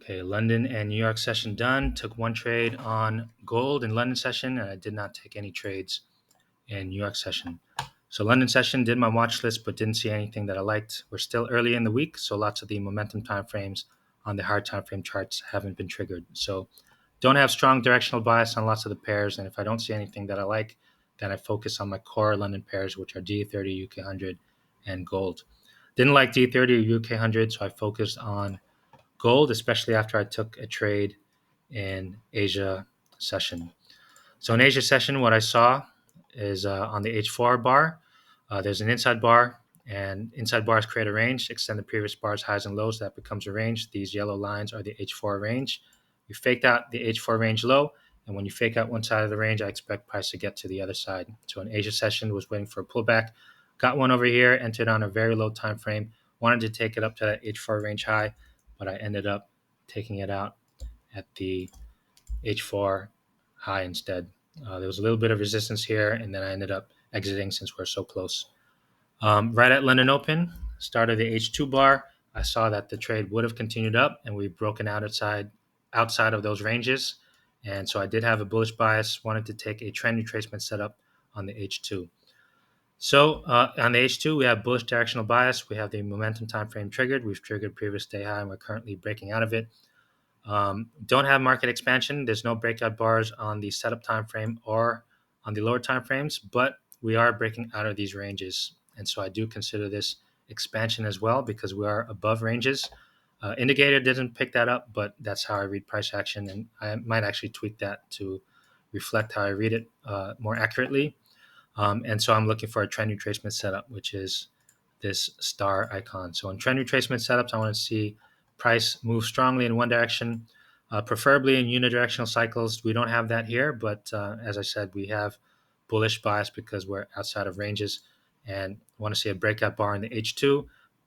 Okay, London and New York session done. Took one trade on gold in London session, and I did not take any trades in New York session. So London session did my watch list, but didn't see anything that I liked. We're still early in the week, so lots of the momentum timeframes on the hard timeframe charts haven't been triggered. So don't have strong directional bias on lots of the pairs, and if I don't see anything that I like, then I focus on my core London pairs, which are D30, UK 100, and gold. Didn't like D30 or UK 100, so I focused on gold, especially after I took a trade in Asia session. So in Asia session, what I saw is on the H4 bar, there's an inside bar, and inside bars create a range, extend the previous bar's highs and lows. That becomes a range. These yellow lines are the H4 range. You faked out the H4 range low, and when you fake out one side of the range, I expect price to get to the other side. So in Asia session, was waiting for a pullback, got one over here, entered on a very low time frame, wanted to take it up to that H4 range high, but I ended up taking it out at the H4 high instead. There was a little bit of resistance here, and then I ended up exiting since we're so close. Right at London Open, start of the H2 bar, I saw that the trade would have continued up, and we've broken out outside of those ranges. And so I did have a bullish bias, wanted to take a trend retracement setup on the H2. So on the H2, we have bullish directional bias. We have the momentum time frame triggered. We've triggered previous day high, and we're currently breaking out of it. Don't have market expansion. There's no breakout bars on the setup time frame or on the lower time frames, but we are breaking out of these ranges. And so I do consider this expansion as well because we are above ranges. Indicator didn't pick that up, but that's how I read price action. And I might actually tweak that to reflect how I read it more accurately. And so I'm looking for a trend retracement setup, which is this star icon. So in trend retracement setups, I want to see price move strongly in one direction, preferably in unidirectional cycles. We don't have that here, but as I said, we have bullish bias because we're outside of ranges and want to see a breakout bar in the H2,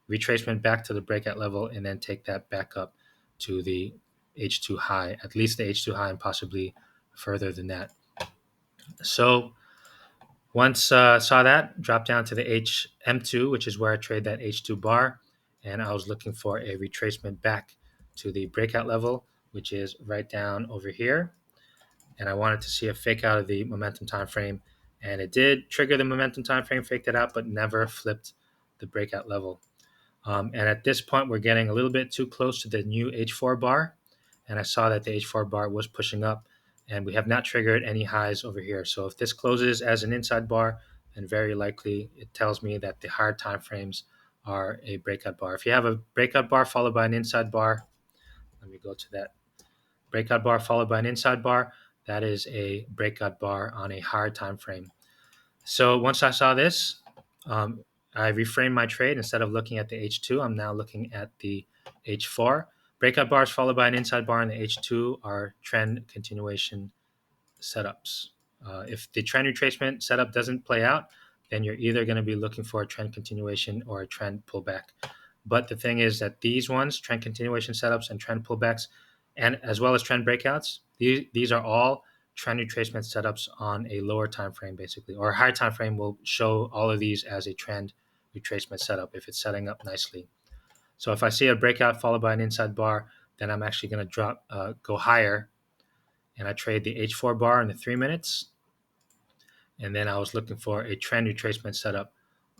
retracement back to the breakout level, and then take that back up to the H2 high, at least the H2 high and possibly further than that. So once saw that, drop down to the HM2, which is where I trade that H2 bar, and I was looking for a retracement back to the breakout level, which is right down over here. And I wanted to see a fake out of the momentum time frame, and it did trigger the momentum time frame, faked it out, but never flipped the breakout level. And at this point, we're getting a little bit too close to the new H4 bar, and I saw that the H4 bar was pushing up, and we have not triggered any highs over here. So if this closes as an inside bar, then very likely it tells me that the higher time frames are a breakout bar. If you have a breakout bar followed by an inside bar, let me go to that. Breakout bar followed by an inside bar, that is a breakout bar on a higher time frame. So once I saw this, I reframed my trade. Instead of looking at the H2, I'm now looking at the H4. Breakout bars followed by an inside bar in the H2 are trend continuation setups. If the trend retracement setup doesn't play out, then you're either going to be looking for a trend continuation or a trend pullback. But the thing is that these ones, trend continuation setups and trend pullbacks, and as well as trend breakouts, these are all trend retracement setups on a lower time frame, basically, or a higher time frame will show all of these as a trend retracement setup if it's setting up nicely. So if I see a breakout followed by an inside bar, then I'm actually going to go higher, and I trade the H4 bar in the 3 minutes, and then I was looking for a trend retracement setup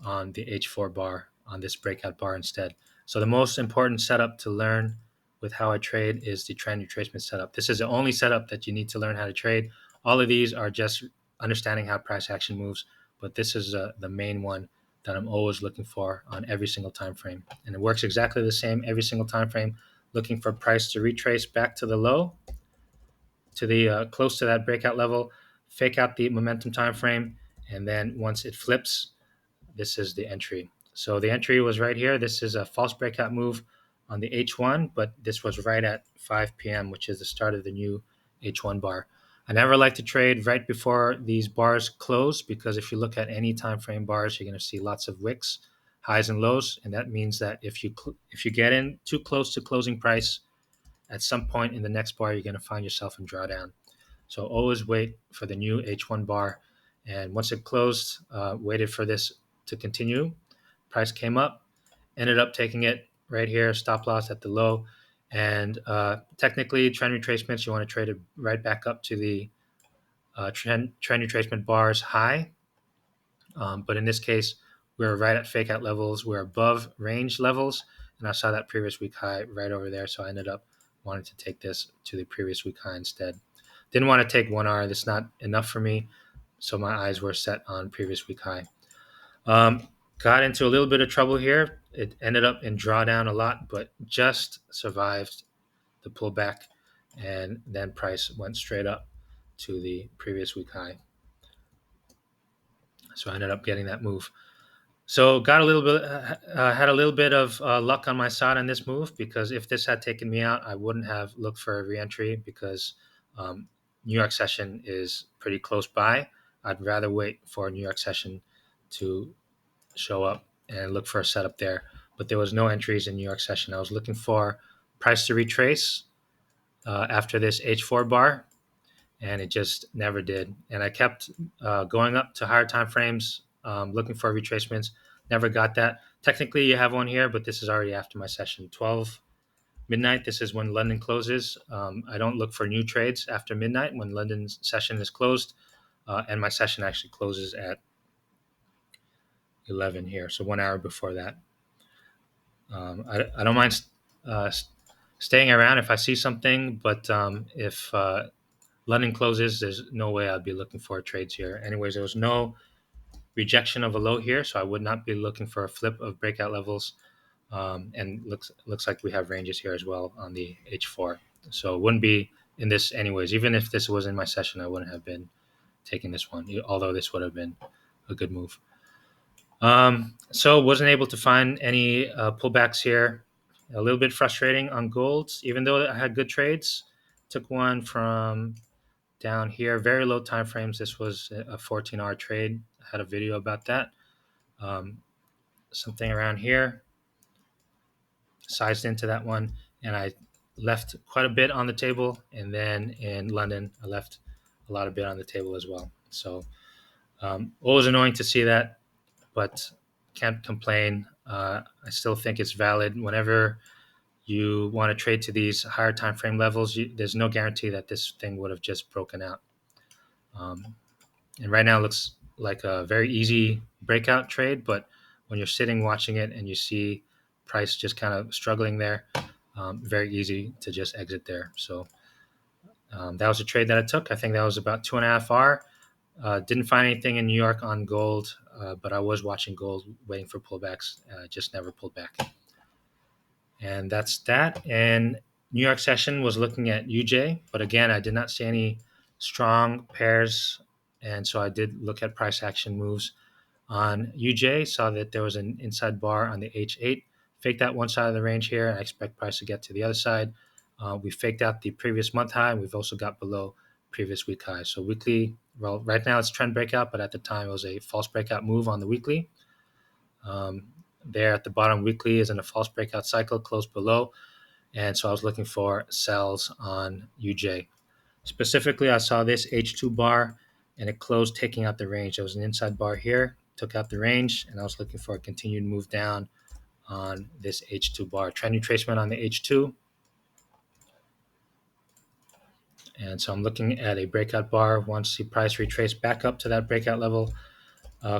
on the H4 bar on this breakout bar instead. So the most important setup to learn with how I trade is the trend retracement setup. This is the only setup that you need to learn how to trade. All of these are just understanding how price action moves, but this is the main one that I'm always looking for on every single time frame. And it works exactly the same every single time frame, looking for price to retrace back to the low, to the close to that breakout level, fake out the momentum time frame, and then once it flips, this is the entry. So the entry was right here. This is a false breakout move on the H1, but this was right at 5 p.m., which is the start of the new H1 bar. I never like to trade right before these bars close because if you look at any time frame bars, you're going to see lots of wicks, highs and lows, and that means that if you get in too close to closing price, at some point in the next bar, you're going to find yourself in drawdown. So always wait for the new H1 bar. And once it closed, waited for this to continue. Price came up, ended up taking it right here, stop loss at the low. And technically, trend retracements, you want to trade it right back up to the trend retracement bars high. But in this case, we're right at fake out levels. We're above range levels. And I saw that previous week high right over there. So I ended up wanting to take this to the previous week high instead. Didn't want to take 1R. That's not enough for me. So my eyes were set on previous week high. Got into a little bit of trouble here. It ended up in drawdown a lot, but just survived the pullback. And then price went straight up to the previous week high. So I ended up getting that move. So got a little bit, had a little bit of luck on my side on this move, because if this had taken me out, I wouldn't have looked for a reentry, because New York session is pretty close by. I'd rather wait for a New York session to show up and look for a setup there. But there was no entries in New York session. I was looking for price to retrace after this H4 bar, and it just never did. And I kept going up to higher time frames, looking for retracements. Never got that. Technically, you have one here, but this is already after my session. 12 midnight. This is when London closes. I don't look for new trades after midnight when London's session is closed, and my session actually closes at 11 here, so 1 hour before that. I don't mind staying around if I see something, but if London closes, there's no way I'd be looking for trades here. Anyways, there was no rejection of a low here, so I would not be looking for a flip of breakout levels. And looks like we have ranges here as well on the H4. So it wouldn't be in this anyways. Even if this was in my session, I wouldn't have been taking this one, although this would have been a good move. So wasn't able to find any pullbacks here. A little bit frustrating on gold, even though I had good trades. Took one from down here, very low time frames. This was a 14-hour trade. I had a video about that. Something around here, sized into that one, and I left quite a bit on the table. And then in London, I left a lot of bit on the table as well. So always annoying to see that, but can't complain. I still think it's valid. Whenever you want to trade to these higher time frame levels, there's no guarantee that this thing would have just broken out. And right now it looks like a very easy breakout trade, but when you're sitting watching it and you see price just kind of struggling there, very easy to just exit there. So that was a trade that I took. I think that was about 2.5 R. Didn't find anything in New York on gold, but I was watching gold, waiting for pullbacks. Just never pulled back. And that's that. And New York session was looking at UJ, but again, I did not see any strong pairs, and so I did look at price action moves on UJ. Saw that there was an inside bar on the H8. Faked out one side of the range here, and I expect price to get to the other side. We faked out the previous month high, and we've also got below previous week high. So weekly, well, right now it's trend breakout, but at the time it was a false breakout move on the weekly. There at the bottom, weekly is in a false breakout cycle, closed below. And so I was looking for sells on UJ. Specifically, I saw this H2 bar, and it closed taking out the range. There was an inside bar here, took out the range, and I was looking for a continued move down on this H2 bar. Trend retracement on the H2. And so I'm looking at a breakout bar. Want to see price retrace back up to that breakout level.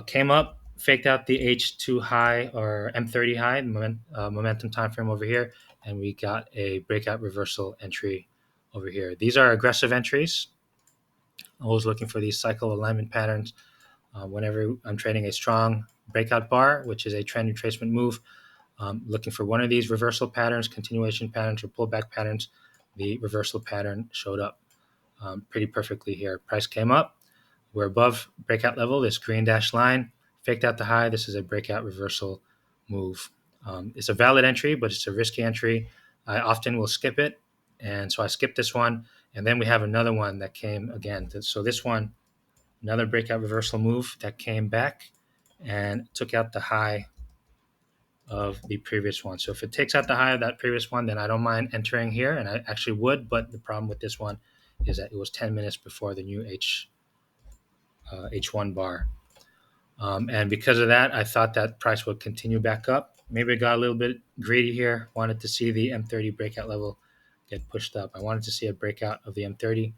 Came up, faked out the H2 high or M30 high, momentum time frame over here, and we got a breakout reversal entry over here. These are aggressive entries. Always looking for these cycle alignment patterns. Whenever I'm trading a strong breakout bar, which is a trend retracement move, looking for one of these reversal patterns, continuation patterns, or pullback patterns. The reversal pattern showed up pretty perfectly here. Price came up. We're above breakout level, this green dashed line. Faked out the high. This is a breakout reversal move. It's a valid entry, but it's a risky entry. I often will skip it, and so I skipped this one. And then we have another one that came again. So this one, another breakout reversal move that came back and took out the high of the previous one. So if it takes out the high of that previous one, then I don't mind entering here, and I actually would. But the problem with this one is that it was 10 minutes before the new H1 bar. And because of that, I thought that price would continue back up. Maybe I got a little bit greedy here, wanted to see the M30 breakout level get pushed up. I wanted to see a breakout of the M30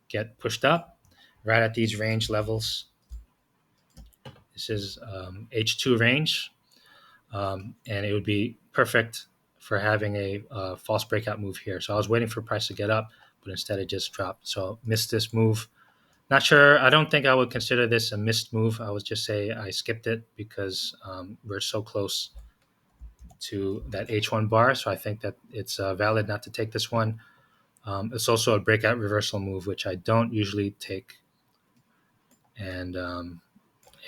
get pushed up right at these range levels. This is H2 range, and it would be perfect for having a false breakout move here. So I was waiting for price to get up, but instead it just dropped. So missed this move. Not sure. I don't think I would consider this a missed move. I would just say I skipped it because we're so close to that H1 bar. So I think that it's valid not to take this one. It's also a breakout reversal move, which I don't usually take. And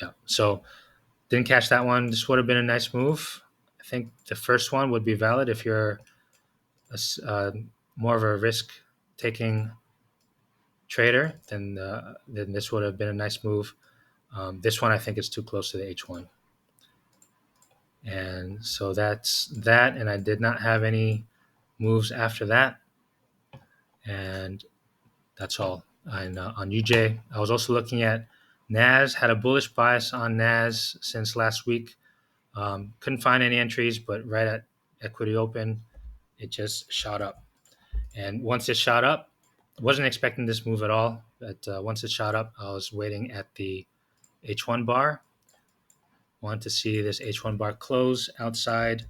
yeah, so didn't catch that one. This would have been a nice move. I think the first one would be valid if you're more of a risk taking trader, then this would have been a nice move. This one I think is too close to the H1. And so that's that. And I did not have any moves after that. And that's all. And on UJ, I was also looking at NAS, had a bullish bias on NAS since last week. Couldn't find any entries, but right at equity open, it just shot up. And once it shot up, wasn't expecting this move at all. But once it shot up, I was waiting at the H1 bar. Wanted to see this H1 bar close outside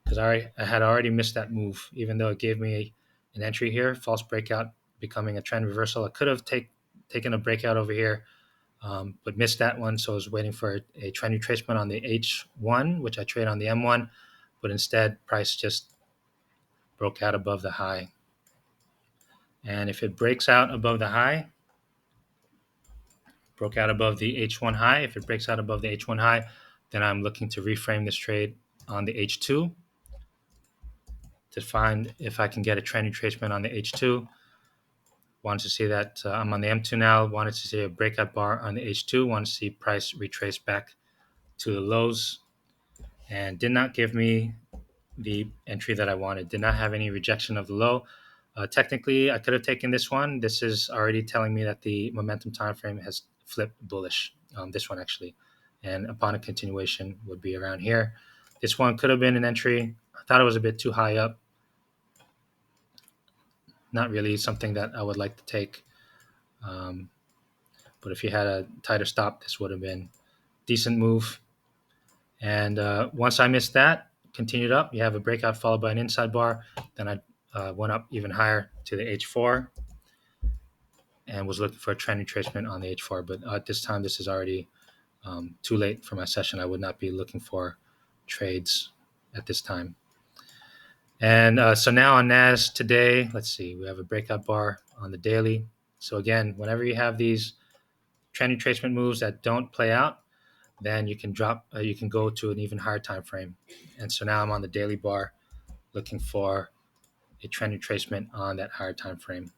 because I had already missed that move, even though it gave me an entry here, false breakout, becoming a trend reversal. I could have taken a breakout over here, but missed that one. So I was waiting for a trend retracement on the H1, which I trade on the M1, but instead price just broke out above the high. And if it breaks out above the high, broke out above the H1 high, if it breaks out above the H1 high, then I'm looking to reframe this trade on the H2 to find if I can get a trend retracement on the H2. Wanted to see that I'm on the M2 now. Wanted to see a breakout bar on the H2. Wanted to see price retrace back to the lows, and did not give me the entry that I wanted. Did not have any rejection of the low. Technically, I could have taken this one. This is already telling me that the momentum time frame has flipped bullish. This one actually, and upon a continuation would be around here. This one could have been an entry. I thought it was a bit too high up. Not really something that I would like to take. But if you had a tighter stop, this would have been a decent move. And once I missed that, continued up. You have a breakout followed by an inside bar. Then I went up even higher to the H4 and was looking for a trend retracement on the H4. But at this time, this is already too late for my session. I would not be looking for trades at this time. And so now on NAS today, let's see, we have a breakout bar on the daily. So again, whenever you have these trend retracement moves that don't play out, then you can you can go to an even higher time frame. And so now I'm on the daily bar looking for a trend retracement on that higher time frame.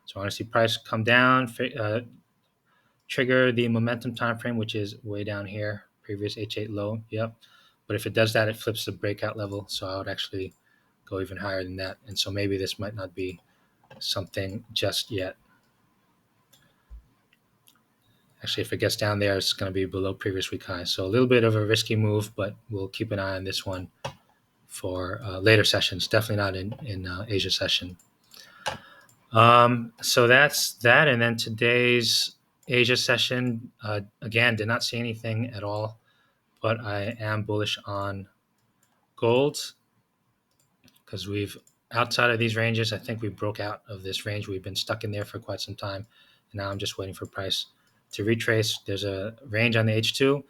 So I want to see price come down, trigger the momentum time frame, which is way down here, previous H8 low. Yep. But if it does that, it flips the breakout level. So I would actually go even higher than that. And so maybe this might not be something just yet. Actually, if it gets down there, it's going to be below previous week high. So a little bit of a risky move, but we'll keep an eye on this one for later sessions. Definitely not in Asia session. So that's that. And then today's Asia session, again, did not see anything at all, but I am bullish on gold because outside of these ranges, I think we broke out of this range. We've been stuck in there for quite some time. And now I'm just waiting for price to retrace. There's a range on the H2.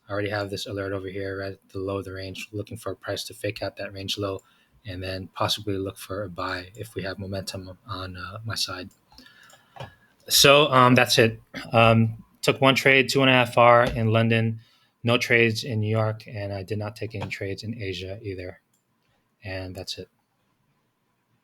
I already have this alert over here right at the low of the range, looking for a price to fake out that range low and then possibly look for a buy if we have momentum on my side. So that's it. Took one trade, 2.5 R in London, no trades in New York, and I did not take any trades in Asia either. And that's it.